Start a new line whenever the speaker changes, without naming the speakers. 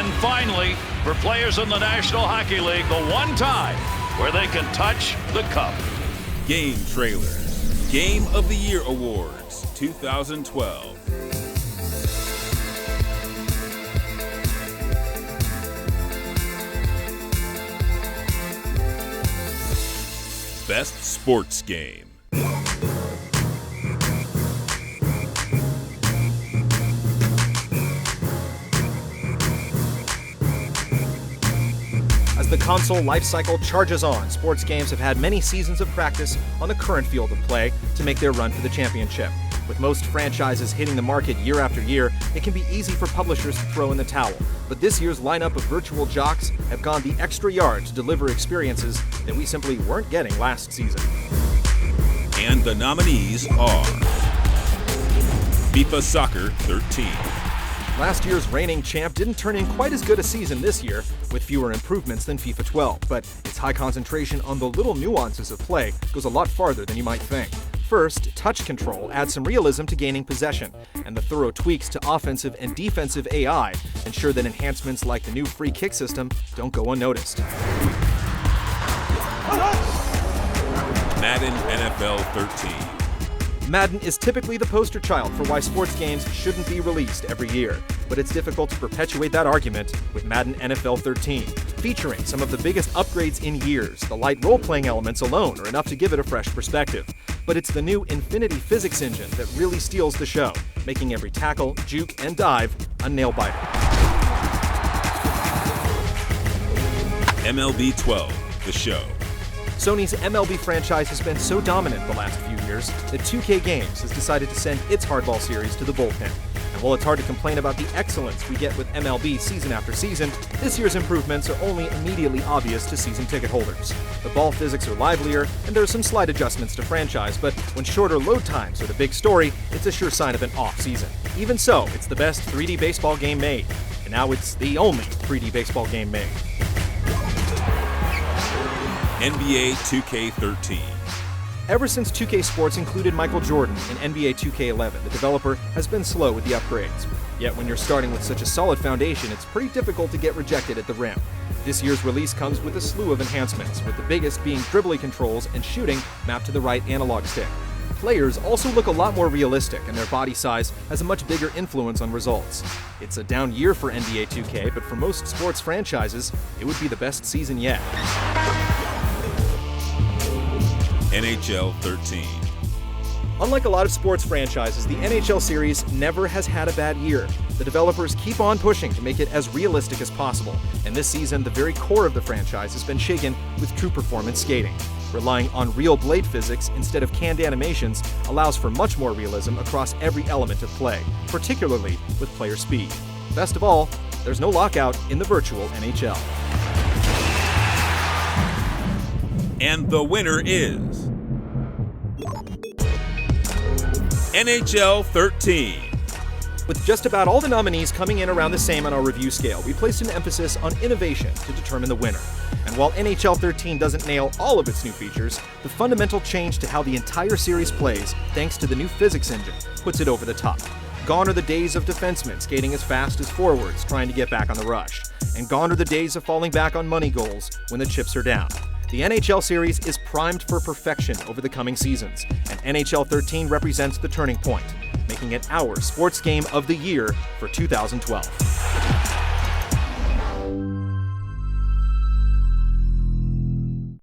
And finally, for players in the National Hockey League, the one time where they can touch the cup.
GameTrailers Game of the Year Awards 2012. Best Sports Game.
As the console lifecycle charges on, sports games have had many seasons of practice on the current field of play to make their run for the championship. With most franchises hitting the market year after year, it can be easy for publishers to throw in the towel. But this year's lineup of virtual jocks have gone the extra yard to deliver experiences that we simply weren't getting last season.
And the nominees are FIFA Soccer 13.
Last year's reigning champ didn't turn in quite as good a season this year, with fewer improvements than FIFA 12, but its high concentration on the little nuances of play goes a lot farther than you might think. First, touch control adds some realism to gaining possession, and the thorough tweaks to offensive and defensive AI ensure that enhancements like the new free kick system don't go unnoticed.
Madden NFL 13.
Madden is typically the poster child for why sports games shouldn't be released every year, but it's difficult to perpetuate that argument with Madden NFL 13. Featuring some of the biggest upgrades in years, the light role-playing elements alone are enough to give it a fresh perspective. But it's the new Infinity physics engine that really steals the show, making every tackle, juke, and dive a nail-biter.
MLB 12, The Show.
Sony's MLB franchise has been so dominant the last few years that 2K Games has decided to send its hardball series to the bullpen. And while it's hard to complain about the excellence we get with MLB season after season, this year's improvements are only immediately obvious to season ticket holders. The ball physics are livelier, and there are some slight adjustments to franchise, but when shorter load times are the big story, it's a sure sign of an off season. Even so, it's the best 3D baseball game made, and now it's the only 3D baseball game made.
NBA 2K13.
Ever since 2K Sports included Michael Jordan in NBA 2K11, the developer has been slow with the upgrades. Yet when you're starting with such a solid foundation, it's pretty difficult to get rejected at the rim. This year's release comes with a slew of enhancements, with the biggest being dribbling controls and shooting mapped to the right analog stick. Players also look a lot more realistic, and their body size has a much bigger influence on results. It's a down year for NBA 2K, but for most sports franchises, it would be the best season yet.
NHL 13.
Unlike a lot of sports franchises, the NHL series never has had a bad year. The developers keep on pushing to make it as realistic as possible, and this season, the very core of the franchise has been shaken with true performance skating. Relying on real blade physics instead of canned animations allows for much more realism across every element of play, particularly with player speed. Best of all, there's no lockout in the virtual NHL.
And the winner is NHL 13.
With just about all the nominees coming in around the same on our review scale, we placed an emphasis on innovation to determine the winner. And while NHL 13 doesn't nail all of its new features, the fundamental change to how the entire series plays, thanks to the new physics engine, puts it over the top. Gone are the days of defensemen skating as fast as forwards trying to get back on the rush. And gone are the days of falling back on money goals when the chips are down. The NHL series is primed for perfection over the coming seasons, and NHL 13 represents the turning point, making it our sports game of the year for 2012.